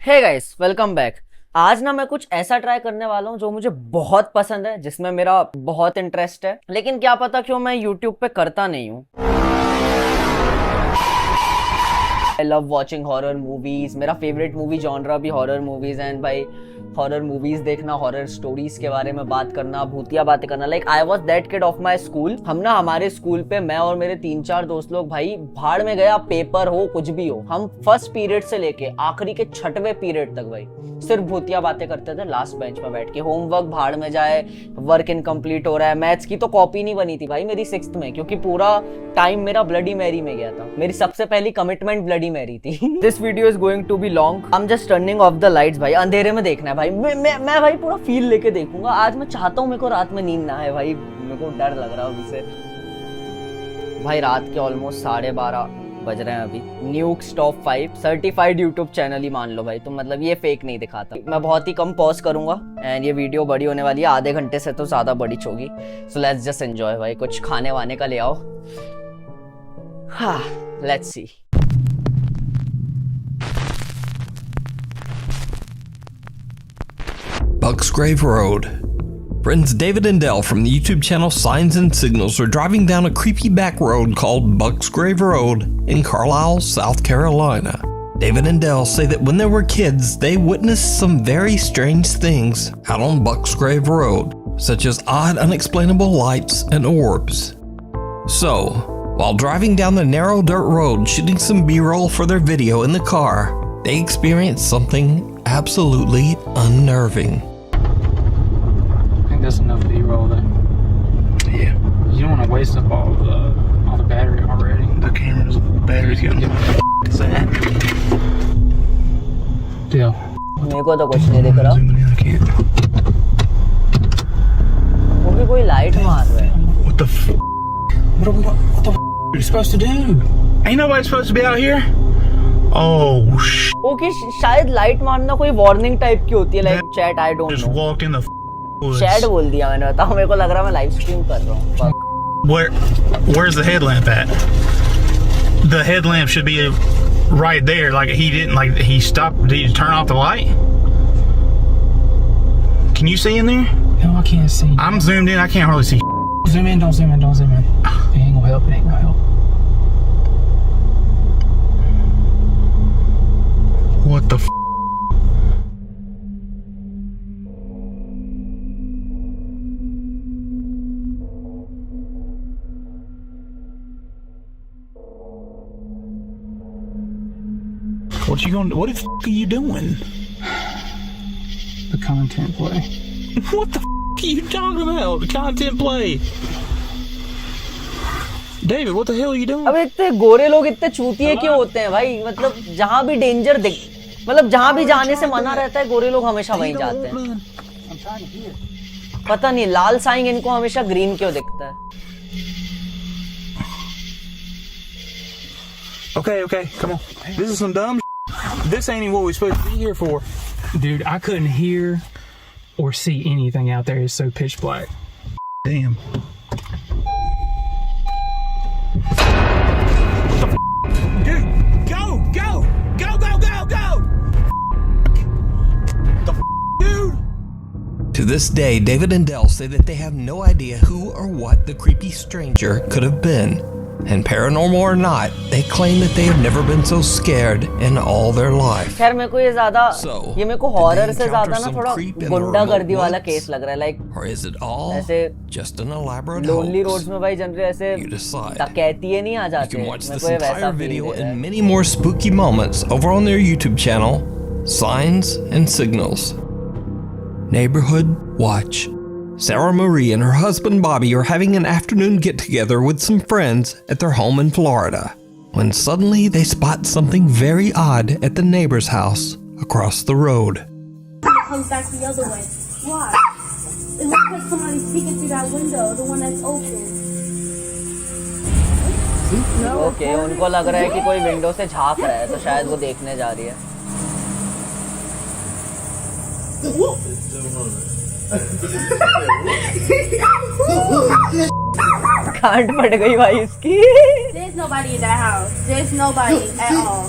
Hey guys, welcome back. आज ना मैं कुछ ऐसा ट्राई करने वाला हूँ जो मुझे बहुत पसंद है, जिसमें मेरा बहुत इंटरेस्ट है, लेकिन क्या पता क्यों मैं YouTube पे करता नहीं हूँ। I love watching horror movies. मेरा फेवरेट मूवी जॉनरा भी हॉरर मूवीज एंड भाई हॉरर मूवीज देखना, हॉरर स्टोरीज के बारे में बात करना, भूतिया बातें करना। Like I was that kid of my school. हम ना हमारे स्कूल पे मैं और मेरे 3-4 दोस्त लोग भाई भाड़ में गया, पेपर हो कुछ भी हो, हम फर्स्ट पीरियड से लेके आखिरी के 6वें पीरियड तक भाई सिर्फ भूतिया बातें करते थे लास्ट बेंच में बैठ के। होमवर्क भाड़ में जाए, वर्क इनकम्प्लीट हो रहा है। मैथ्स की तो कॉपी नहीं बनी थी भाई मेरी 6th में, क्योंकि पूरा टाइम मेरा ब्लडी मैरी में गया था। मेरी सबसे पहली कमिटमेंट ब्लडी मैरी थी। This video is going to be long. I am just turning off the lights भाई, अंधेरे में देखना है भाई। मैं भाई पूरा फील लेके देखूंगा आज। मैं चाहता हूँ मेरे को रात में नींद ना आए भाई, मेरे को डर लग रहा है अभी से भाई। रात के ऑलमोस्ट 12:30 बज रहे हैं अभी। Nukes top 5 certified YouTube channel ही मान लो भाई, तो मतलब ये फेक नहीं दिखाता। मैं बहुत ही कम पॉज करूंगा एंड ये वीडियो बड़ी होने वाली है, आधे घंटे से तो ज्यादा बड़ी होगी। सो लेट्स जस्ट एंजॉय भाई। कुछ खाने वाने का ले आओ। हाँ, let's see. Bucksgrave Road. Friends David and Dell from the YouTube channel Signs and Signals are driving down a creepy back road called Bucksgrave Road in Carlisle, South Carolina. David and Dell say that when they were kids, they witnessed some very strange things out on Bucksgrave Road, such as odd, unexplainable lights and orbs. So, while driving down the narrow dirt road shooting some B-roll for their video in the car, they experienced something absolutely unnerving. That's enough B-roll then. Yeah. You don't want to waste up all the battery already. The camera's battery's getting sad. Deal. मेरे को तो कुछ नहीं दिख रहा। Zooming in, I can't. वो भी कोई लाइट मार रहा है। What the What the are you supposed to do? Ain't nobody supposed to be out here? Oh okay, शायद लाइट मारना कोई वार्निंग टाइप की होती है। Like chat, I don't Just know. walked in the woods. Chat बोल दिया मैंने, बताओ। मेरे को लग रहा है मैं लाइव स्ट्रीम कर रहा हूँ। Where's the headlamp at? The headlamp should be right there. Like he stopped. Did you turn off the light? Can you see in there? No, I can't see. I'm zoomed in. I can't hardly see. Zoom in, don't zoom in, don't zoom in. It ain't gonna help, it ain't gonna help. What the What the are you doing? The content play. What the are you talking about? The content play. David, what the hell are you doing? अब इतने गोरे लोग इतने चूतिए क्यों होते हैं भाई? मतलब जहाँ भी डेंजर दिख, मतलब जहाँ भी जाने से मना रहता है, गोरे लोग हमेशा वहीं जाते हैं। पता नहीं लाल साइन इनको हमेशा ग्रीन क्यों दिखता है। Okay, come on. This is some dumb This ain't even what we're supposed to be here for. Dude, I couldn't hear or see anything out there. It's so pitch black. Damn. Dude, go! Dude! To this day, David and Dell say that they have no idea who or what the creepy stranger could have been. And paranormal or not, they claim that they have never been so scared in all their life. खैर मेरे को ये ज्यादा ये मेरे को horror से ज्यादा ना थोड़ा creep in the गुंडागर्दी remote वाला woods? केस लग रहा है। Like Or is it all ऐसे just an elaborate lonely hoax? Roads में भाई जनरली ऐसे You decide. डकैती नहीं आ You जाते। can watch मेरे this को ये वैसा entire feel video दे रहा है। and many more spooky moments over on their YouTube channel, Signs and Signals. Neighborhood Watch. Sarah Marie and her husband Bobby are having an afternoon get-together with some friends at their home in Florida, when suddenly they spot something very odd at the neighbor's house across the road. It comes back the other way. Why? It looks like somebody's peeking through that window, the one that's open. Okay, उनको लग रहा है कि कोई window से झांक रहा है, तो शायद वो देखने जा रही है। कांट पड़ गई भाई इसकी। There's nobody in that house. There's nobody at all.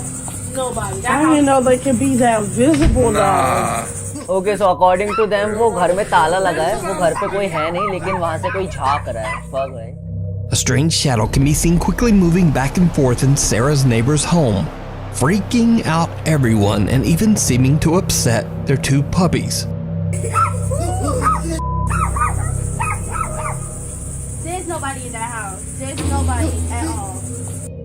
nobody. That I house didn't know they could be that visible though. Okay, so according to them, वो घर में ताला लगा है, वो घर पे कोई है नहीं, लेकिन वहाँ से कोई झांक रहा है. Fuck, right? A strange shadow can be seen quickly moving back and forth in Sarah's neighbor's home, freaking out everyone and even seeming to upset their two puppies. There's nobody in that house. There's nobody at all.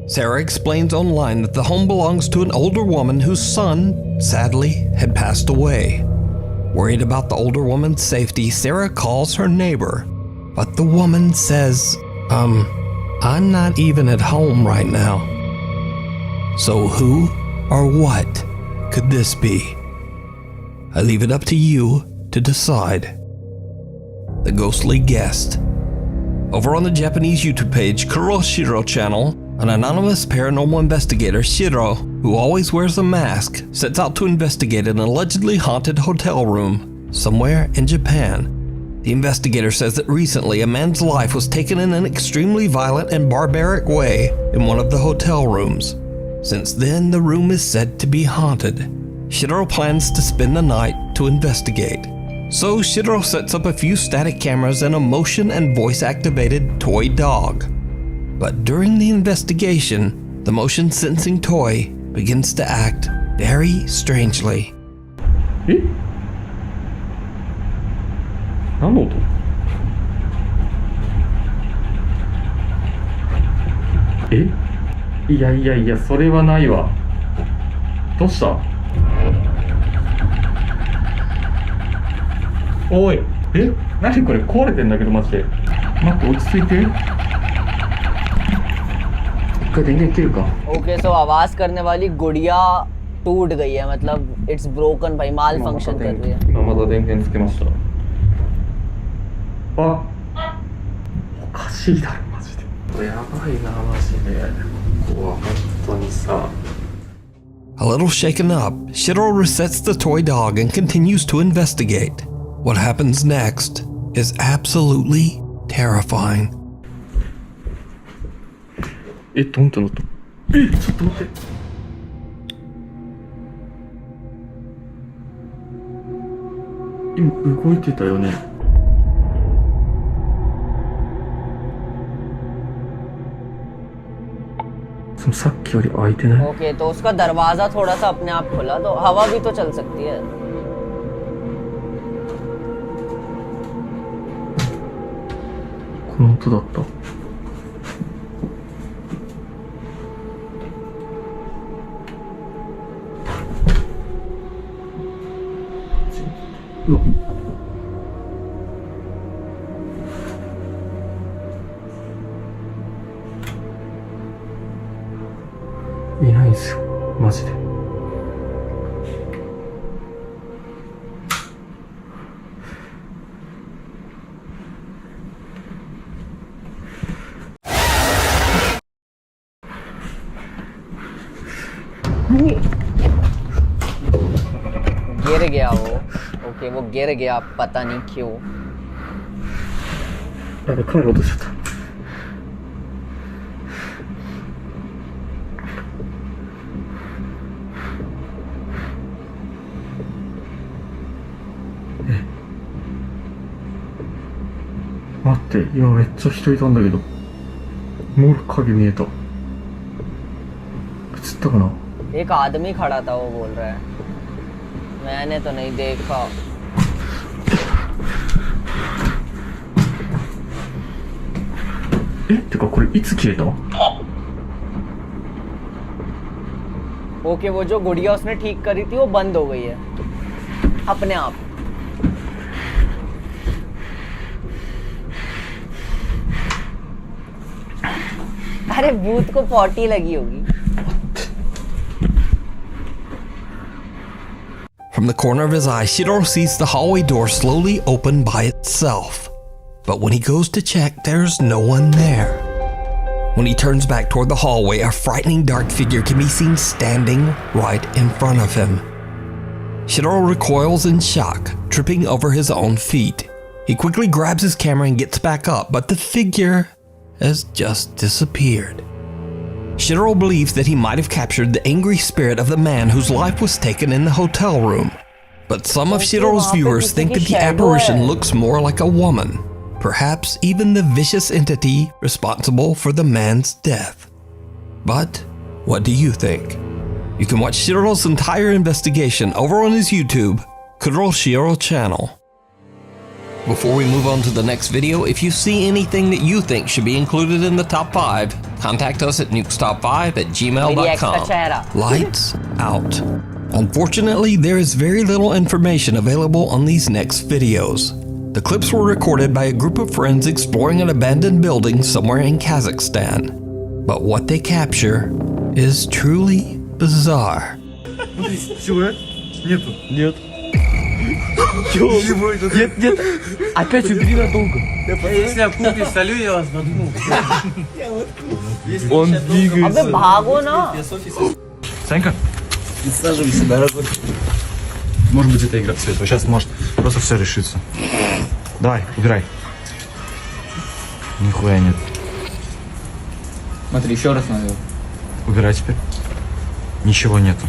Sarah explains online that the home belongs to an older woman whose son, sadly, had passed away. Worried about the older woman's safety, Sarah calls her neighbor, but the woman says, I'm not even at home right now. So who or what could this be? I leave it up to you to decide. The Ghostly Guest. Over on the Japanese YouTube page Kuroshiro channel, an anonymous paranormal investigator, Shiro, who always wears a mask, sets out to investigate an allegedly haunted hotel room somewhere in Japan. The investigator says that recently a man's life was taken in an extremely violent and barbaric way in one of the hotel rooms. Since then, the room is said to be haunted. Shiro plans to spend the night to investigate. So Shiro sets up a few static cameras and a motion and voice activated toy dog. But during the investigation, the motion sensing toy begins to act very strangely. 何の音？いやいやいや、それはないわ。どうした？おい、何これ壊れてんだけどマジで。待って、落ち着いて。一回電源切るか。Okay, so आवाज करने वाली गुड़िया टूट गई है, मतलब it's broken भाई, माल function कर रही है. 今まだ電源つけました。あ、おかしいだろマジで。これやばいなマジで。ここは本当にさ。A little shaken up, Shiro resets the toy dog and continues to investigate. What happens next is absolutely terrifying. どんってなった。ちょっと待って。今動いてたよね。さっきより開いてない。 Okay, तो उसका दरवाजा थोड़ा सा अपने आप खुला, तो हवा भी तो चल सकती है. この音だった。うわ。いないんすよ、マジで。गिर गया वो. Okay, वो गिर गया, पता नहीं क्यों. やべ、帰ろうとしちゃった。待って、今めっちゃ人いたんだけど。もう影見えた。映ったかな。 एक आदमी खड़ा था, वो बोल रहा है. मैंने तो नहीं देखा.え、てかこれいつ消えた? ओके, वो जो गुड़िया उसने ठीक करी थी वो बंद हो गई है अपने आप. अरे भूत को पॉटी लगी होगी. From the corner of his eye, Shiro sees the hallway door slowly open by itself. But when he goes to check, there's no one there. When he turns back toward the hallway, a frightening dark figure can be seen standing right in front of him. Shiro recoils in shock, tripping over his own feet. He quickly grabs his camera and gets back up, but the figure has just disappeared. Shiro believes that he might have captured the angry spirit of the man whose life was taken in the hotel room. But some of Shiro's viewers think that the apparition looks more like a woman, perhaps even the vicious entity responsible for the man's death. But what do you think? You can watch Shiro's entire investigation over on his YouTube, Kuro Shiro channel. Before we move on to the next video, if you see anything that you think should be included in the top 5, contact us at nukestop5@gmail.com. Lights out. Unfortunately, there is very little information available on these next videos. The clips were recorded by a group of friends exploring an abandoned building somewhere in Kazakhstan. But what they capture is truly bizarre. Нет. Опять убери надолго. Если я кухню солю, я вас воткну. Он двигается. अबे भागो ना. Санька? Присаживайся, дорогой. Может быть, это игра цвета. Сейчас может просто все решится. Давай, убирай. Нихуя нет. Смотри, еще раз надо. Убирай теперь. Ничего нету.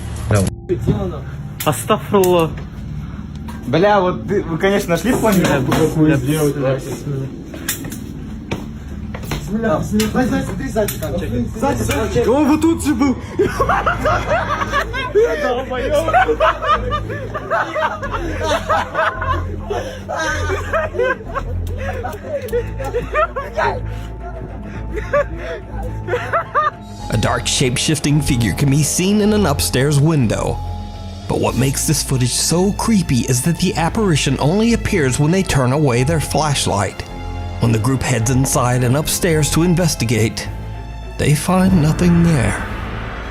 Астафрулlah. Бля, вот вы, конечно, нашли в плане? Он вот тут же был. A dark shape-shifting figure can be seen in an upstairs window. But what makes this footage so creepy is that the apparition only appears when they turn away their flashlight. When the group heads inside and upstairs to investigate, they find nothing there.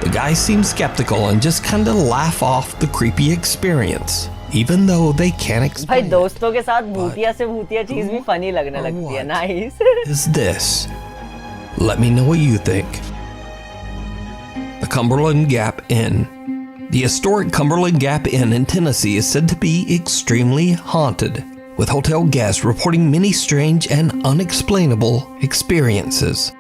The guys seem skeptical and just kinda laugh off the creepy experience, even though they can't भाई explain दोस्तों के साथ भूतिया से भूतिया चीज भी funny लगने लगती है. Nice. is this. Let me know what you think. The Cumberland Gap Inn. The historic Cumberland Gap Inn in Tennessee is said to be extremely haunted, with hotel guests reporting many strange and unexplainable experiences.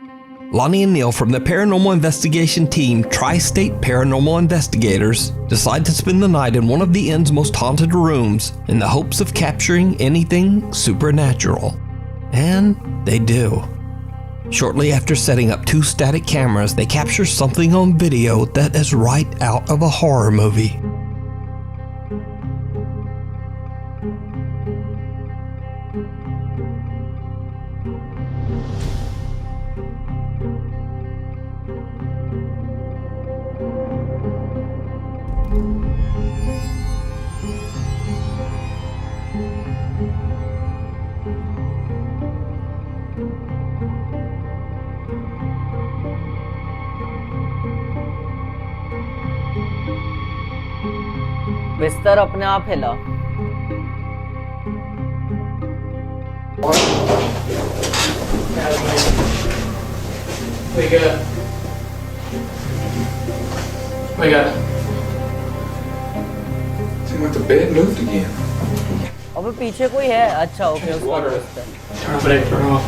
Lonnie and Neil from the paranormal investigation team Tri-State Paranormal Investigators decide to spend the night in one of the inn's most haunted rooms in the hopes of capturing anything supernatural. And they do. Shortly after setting up 2 static cameras, they capture something on video that is right out of a horror movie. बिस्तर अपने आप हिला. Wake up. Wake up. Seemed like the bed moved again. अबे पीछे कोई है. अच्छा okay उसका Water. दोस्त है. Turn off.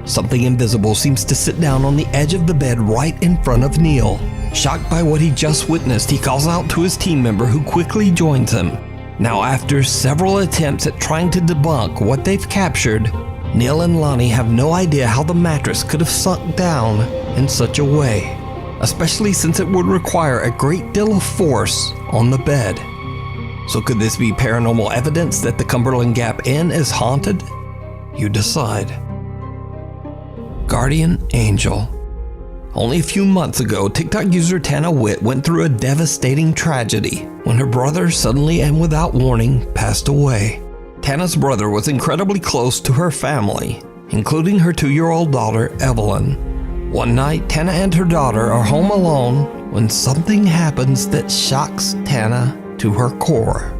Something invisible seems to sit down on the edge of the bed right in front of Neil. Shocked by what he just witnessed, he calls out to his team member who quickly joins him. Now, after several attempts at trying to debunk what they've captured, Neil and Lonnie have no idea how the mattress could have sunk down in such a way, especially since it would require a great deal of force on the bed. So could this be paranormal evidence that the Cumberland Gap Inn is haunted? You decide. Guardian Angel. Only a few months ago, TikTok user Tana Witt went through a devastating tragedy when her brother suddenly and without warning passed away. Tana's brother was incredibly close to her family, including her 2-year-old daughter, Evelyn. One night, Tana and her daughter are home alone when something happens that shocks Tana to her core.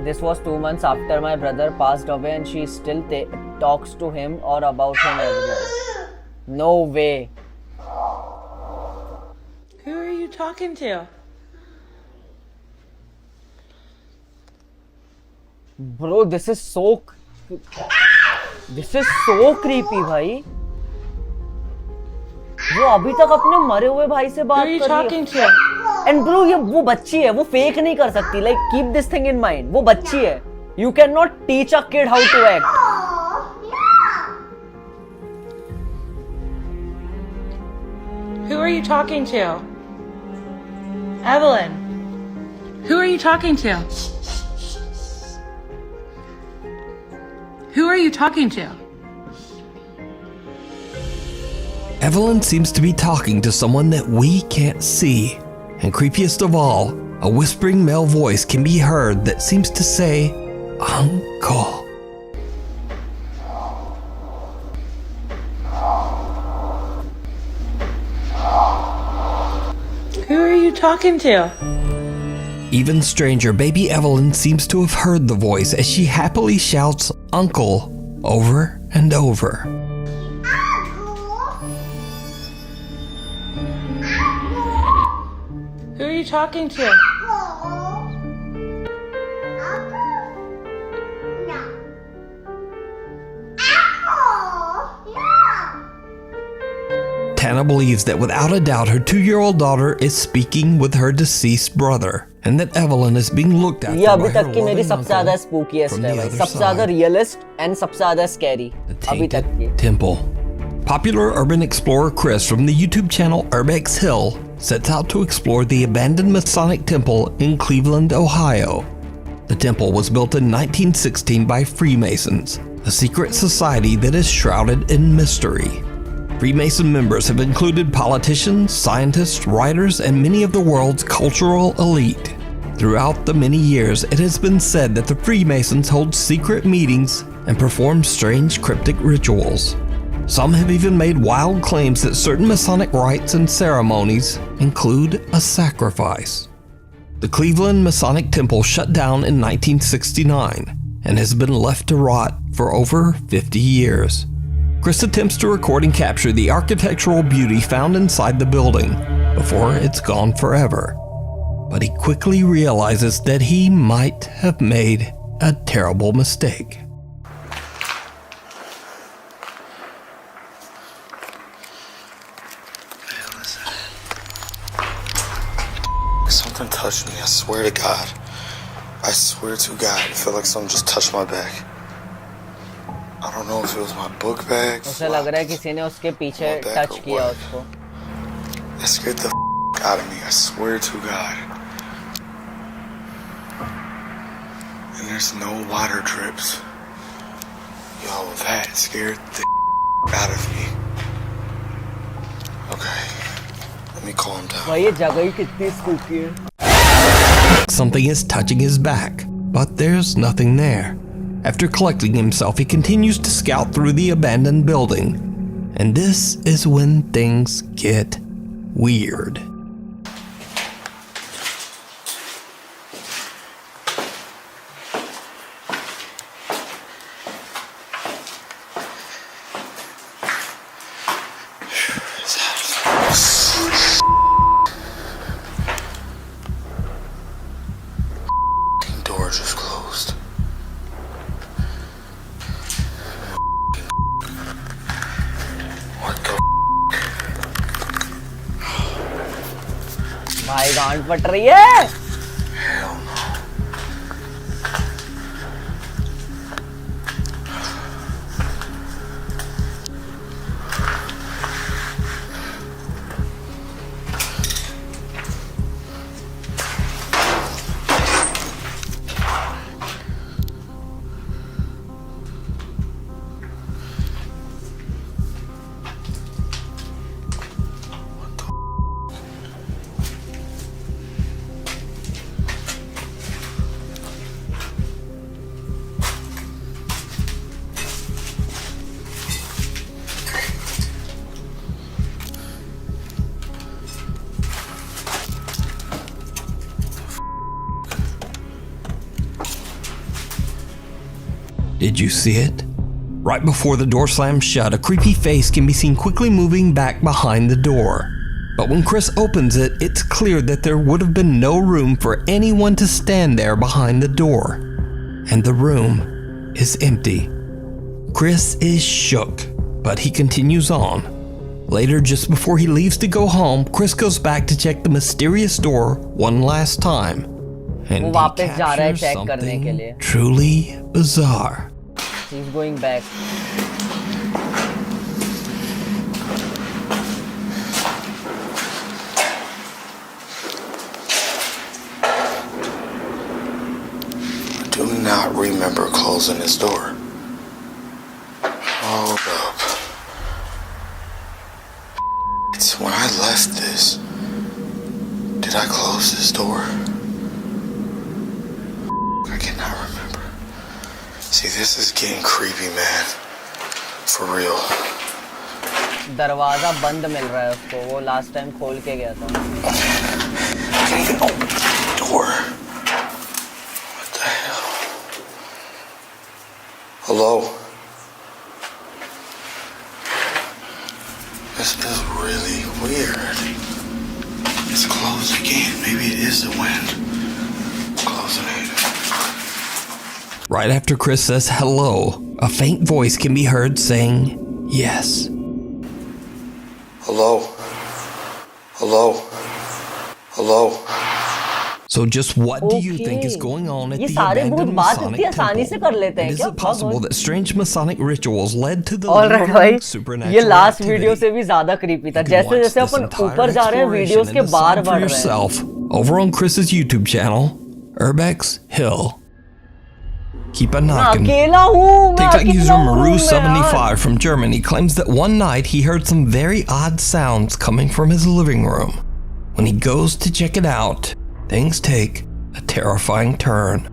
This was 2 months after my brother passed away and she still talks to him or about him every day. No way. Who are you talking to? Bro, this is so... This is so creepy, भाई. वो अभी तक अपने मरे हुए भाई से बात Who are you कर रही talking है. to? And bro, ये वो बच्ची है, वो फेक नहीं कर सकती. Like keep this thing in mind. वो बच्ची है. You cannot teach a kid how to act. Who are you talking to? Evelyn. Who are you talking to? Who are you talking to? Evelyn seems to be talking to someone that we can't see. And creepiest of all, a whispering male voice can be heard that seems to say, Uncle. Who are you talking to? Even stranger, baby Evelyn seems to have heard the voice as she happily shouts, Uncle, over and over. Who are you talking to? Tana believes that without a doubt her 2-year-old daughter is speaking with her deceased brother, and that Evelyn is being looked after ये by अभी her तक की मेरी loving सबसे ज्यादा uncle spookiest from है the भाई. other सबसे ज्यादा side. realist and सबसे ज्यादा scary. The अभी तक की. Tainted Temple. Popular urban explorer Chris from the YouTube channel Urbex Hill sets out to explore the abandoned Masonic temple in Cleveland, Ohio. The temple was built in 1916 by Freemasons, a secret society that is shrouded in mystery. Freemason members have included politicians, scientists, writers, and many of the world's cultural elite. Throughout the many years, it has been said that the Freemasons hold secret meetings and perform strange cryptic rituals. Some have even made wild claims that certain Masonic rites and ceremonies include a sacrifice. The Cleveland Masonic Temple shut down in 1969 and has been left to rot for over 50 years. Chris attempts to record and capture the architectural beauty found inside the building before it's gone forever. But he quickly realizes that he might have made a terrible mistake. Something touched me, I swear to God. I swear to God, I feel like something just touched my back. I don't know if it was my book bag. उसे लग रहा है किसी ने उसके पीछे touch किया उसको. That scared the out of me, I swear to God. And there's no water drips. Yo, that scared the out of me. Okay, let me calm down. भाई ये जगह ही कितनी spooky है. Something is touching his back, but there's nothing there. After collecting himself, he continues to scout through the abandoned building. And this is when things get weird. Door just closed. What the भाई गांड फट रही है. hell no? Did you see it? Right before the door slams shut, a creepy face can be seen quickly moving back behind the door. But when Chris opens it, it's clear that there would have been no room for anyone to stand there behind the door. And the room is empty. Chris is shook, but he continues on. Later, just before he leaves to go home, Chris goes back to check the mysterious door one last time. And वो he वापस जा रहा है captures check करने के something लिए. truly bizarre. He's going back. I do not remember closing this door. Hold up. It's when I left this. Did I close this door? I cannot remember. See, this is getting creepy, man. For real. दरवाजा बंद मिल रहा है उसको. वो last time खोल के गया था. I can't even open the door. What the hell? Hello? This is really weird. It's closed again. Maybe it is the wind. Closing it. Right after Chris says hello, a faint voice can be heard saying yes. Hello? Hello? Hello? So just what do you think is going on at ये the सारे भूत abandoned बात Masonic इतनी आसानी से temple? कर लेते हैं And is क्या? it possible that strange Masonic rituals led to the Alright lingering भाई, supernatural ये लास्ट activity? वीडियो से भी ज्यादा creepy था. You can जैसे watch जैसे this अपन entire ऊपर जा रहे हैं, exploration वीडियोस के and बार decide for बढ़ रहे हैं. yourself over on Chris's YouTube channel, Urbex Hill. Keep a knocking. अकेला हूँ मैं. TikTok user अकेला हूँ मैं यार. Maru75 from Germany claims that one night he heard some very odd sounds coming from his living room. When he goes to check it out, things take a terrifying turn.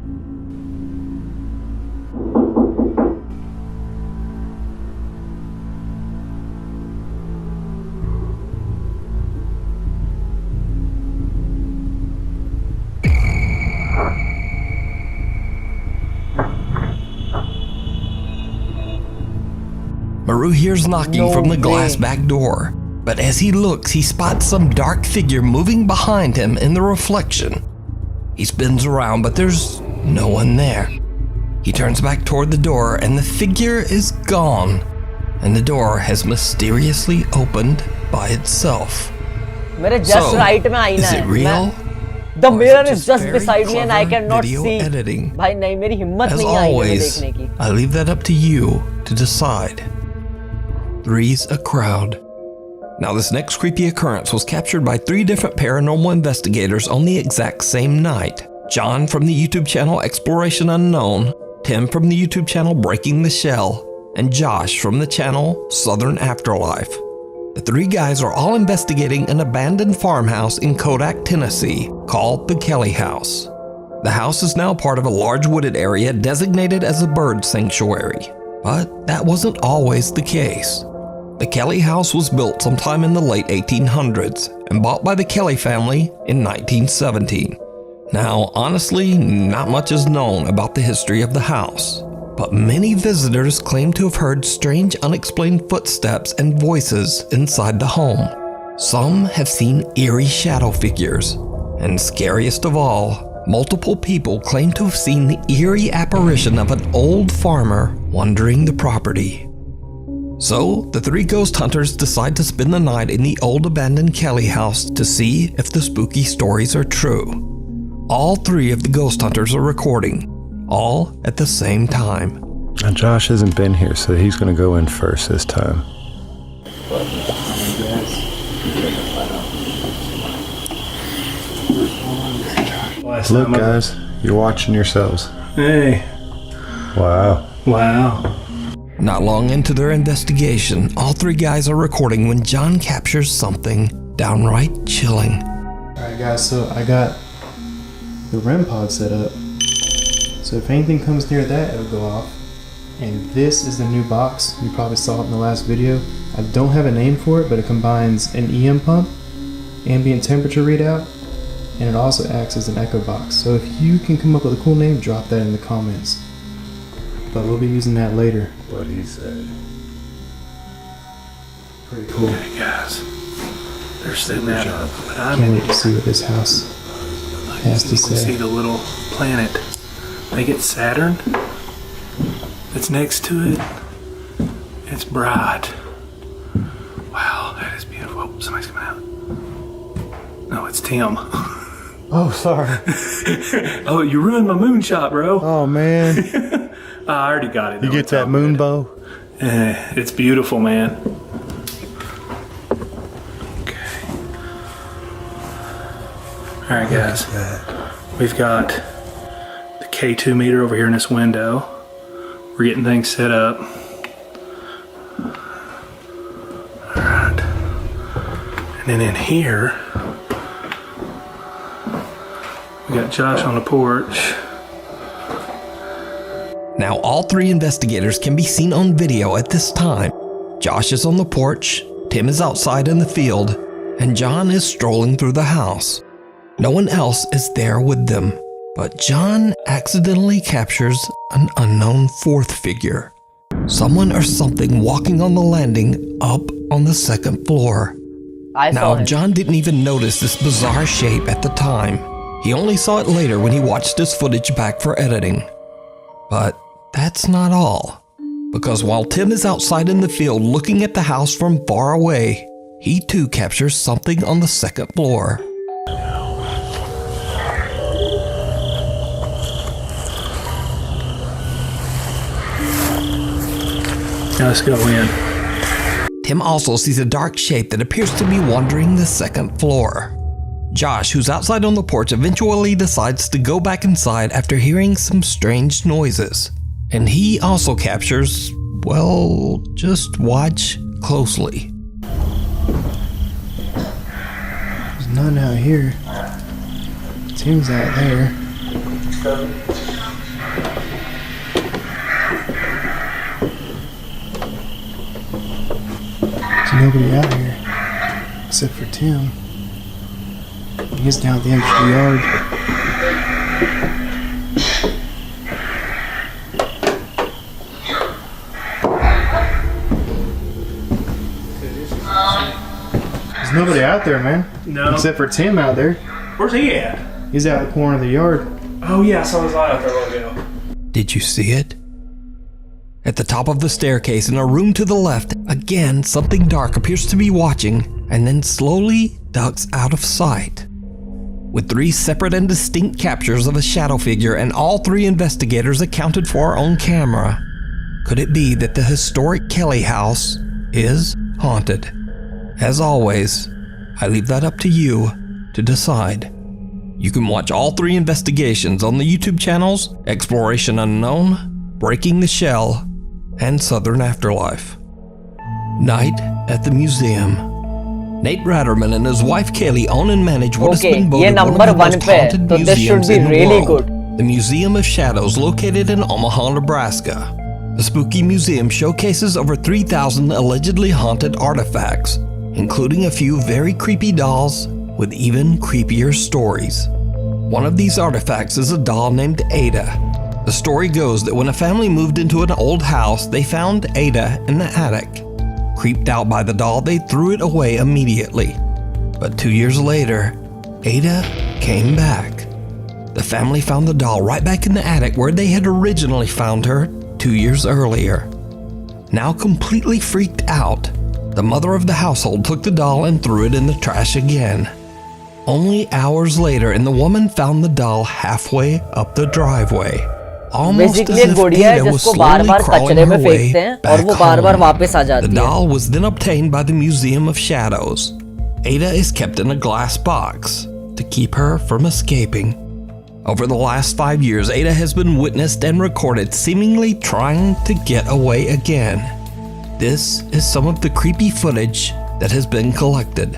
Maru hears knocking from the glass back door, but as he looks, he spots some dark figure moving behind him in the reflection. He spins around, but there's no one there. He turns back toward the door, and the figure is gone, and the door has mysteriously opened by itself. मेरे just right में आईना is है. it real? The Or is mirror it is just just very beside me and I clever cannot video see. editing? भाई नहीं, मेरी हिम्मत As नहीं आई है always, देखने की. I leave that up to you to decide. Three's a crowd. Now, this next creepy occurrence was captured by 3 different paranormal investigators on the exact same night. John from the YouTube channel Exploration Unknown, Tim from the YouTube channel Breaking the Shell, and Josh from the channel Southern Afterlife. The 3 guys are all investigating an abandoned farmhouse in Kodak, Tennessee, called the Kelly House. The house is now part of a large wooded area designated as a bird sanctuary, but that wasn't always the case. The Kelly House was built sometime in the late 1800s and bought by the Kelly family in 1917. Now, honestly, not much is known about the history of the house, but many visitors claim to have heard strange unexplained footsteps and voices inside the home. Some have seen eerie shadow figures, and scariest of all, multiple people claim to have seen the eerie apparition of an old farmer wandering the property. So, the 3 ghost hunters decide to spend the night in the old abandoned Kelly house to see if the spooky stories are true. All 3 of the ghost hunters are recording, all at the same time. Now Josh hasn't been here, so he's going to go in first this time. Look, guys, you're watching yourselves. Hey. Wow. Wow. Not long into their investigation, all 3 guys are recording when John captures something downright chilling. Alright guys, so I got the REM pod set up. So if anything comes near that, it'll go off. And this is the new box. You probably saw it in the last video. I don't have a name for it, but it combines an EM pump, ambient temperature readout, and it also acts as an echo box. So if you can come up with a cool name, drop that in the comments. But we'll be using that later. What he said. Pretty cool. Hey guys, they're setting that up, but I'm Can't in wait to see what this house has to You can see say. the little planet. They get Saturn that's next to it. It's bright. Wow, that is beautiful. Oh, somebody's coming out. No, it's Tim. Oh, sorry. Oh, you ruined my moonshot, bro. Oh, man. I already got it. You get that moon bow? It's beautiful, man. Okay. All right, guys. We've got the K2 meter over here in this window. We're getting things set up. All right. And then in here, we got Josh on the porch. Now, all three investigators can be seen on video at this time. Josh is on the porch, Tim is outside in the field, and John is strolling through the house. No one else is there with them, but John accidentally captures an unknown fourth figure. Someone or something walking on the landing up on the second floor. Now, John didn't even notice this bizarre shape at the time. He only saw it later when he watched his footage back for editing. But that's not all, because while Tim is outside in the field looking at the house from far away, he too captures something on the second floor. Now let's go in. Tim also sees a dark shape that appears to be wandering the second floor. Josh, who's outside on the porch, eventually decides to go back inside after hearing some strange noises. And he also captures, well, just watch closely. There's none out here. Tim's out there. There's nobody out here except for Tim. He's down at the end of the yard. There's nobody out there, man. No. Except for Tim out there. Where's he at? He's out the corner of the yard. Oh yeah, I saw his eye out there a while ago. Did you see it? At the top of the staircase in a room to the left, again, something dark appears to be watching and then slowly ducks out of sight. With three separate and distinct captures of a shadow figure and all three investigators accounted for on camera, could it be that the historic Kelly house is haunted? As always, I leave that up to you to decide. You can watch all three investigations on the YouTube channels Exploration Unknown, Breaking the Shell, and Southern Afterlife. Night at the Museum. Nate Ratterman and his wife Kaylee own and manage what has been voted one of the most haunted museums in the world. The Museum of Shadows, located in Omaha, Nebraska. The spooky museum showcases over 3,000 allegedly haunted artifacts, including a few very creepy dolls with even creepier stories. One of these artifacts is a doll named Ada. The story goes that when a family moved into an old house, they found Ada in the attic. Creeped out by the doll, they threw it away immediately. But 2 years later, Ada came back. The family found the doll right back in the attic where they had originally found her 2 years earlier. Now completely freaked out, the mother of the household took the doll and threw it in the trash again. Only hours later, and the woman found the doll halfway up the driveway. Almost as if Ada was slowly crawling her way back home. The doll was then obtained by the Museum of Shadows. Ada is kept in a glass box to keep her from escaping. Over the last 5 years, Ada has been witnessed and recorded seemingly trying to get away again. This is some of the creepy footage that has been collected.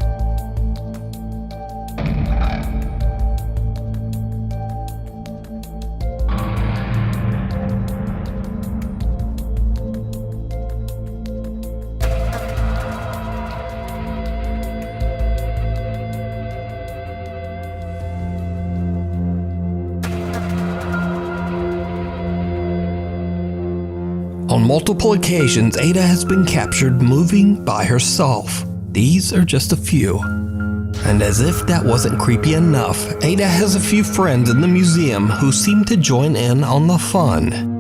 On multiple occasions, Ada has been captured moving by herself. These are just a few. And as if that wasn't creepy enough, Ada has a few friends in the museum who seem to join in on the fun.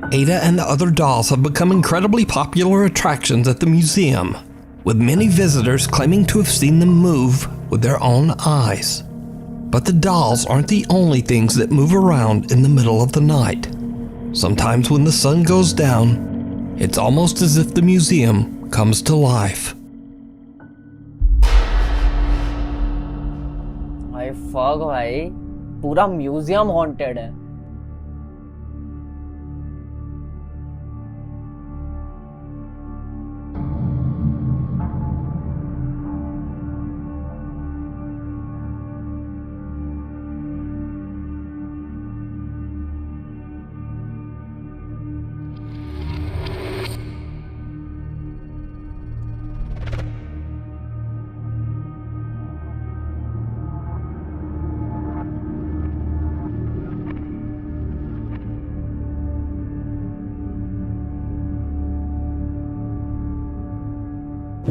Ada and the other dolls have become incredibly popular attractions at the museum, with many visitors claiming to have seen them move with their own eyes. But the dolls aren't the only things that move around in the middle of the night. Sometimes when the sun goes down, it's almost as if the museum comes to life. भाई fuck भाई, पूरा museum haunted है.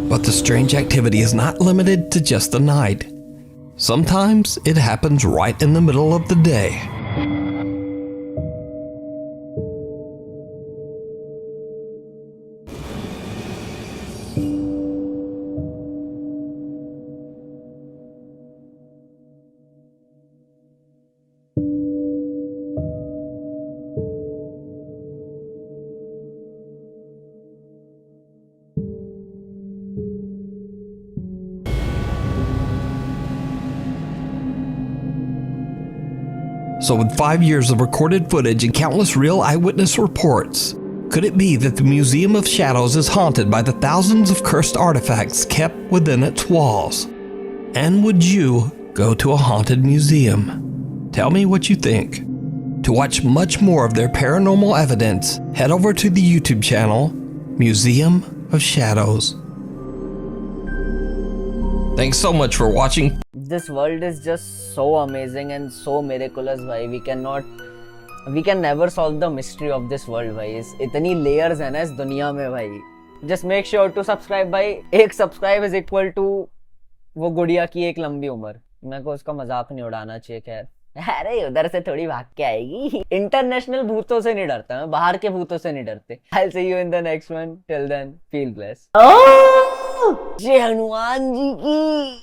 But the strange activity is not limited to just the night. Sometimes it happens right in the middle of the day. So with 5 years of recorded footage and countless real eyewitness reports, could it be that the Museum of Shadows is haunted by the thousands of cursed artifacts kept within its walls? And would you go to a haunted museum? Tell me what you think. To watch much more of their paranormal evidence, head over to the YouTube channel, Museum of Shadows. Thanks so much for watching. This world is just so amazing and so miraculous भाई. We can never solve the mystery of this world भाई. इतनी layers है ना इस दुनिया में भाई. Just make sure to subscribe भाई. एक subscribe is equal to वो गुड़िया की एक लंबी उम्र. मेरे को उसका मजाक नहीं उड़ाना चाहिए. खैर, अरे उधर से थोड़ी भाग के आएगी. इंटरनेशनल भूतों से नहीं डरता मैं, बाहर के भूतों से नहीं डरते. I'll see you in the next one. Till then, feel blessed. जय हनुमान जी की.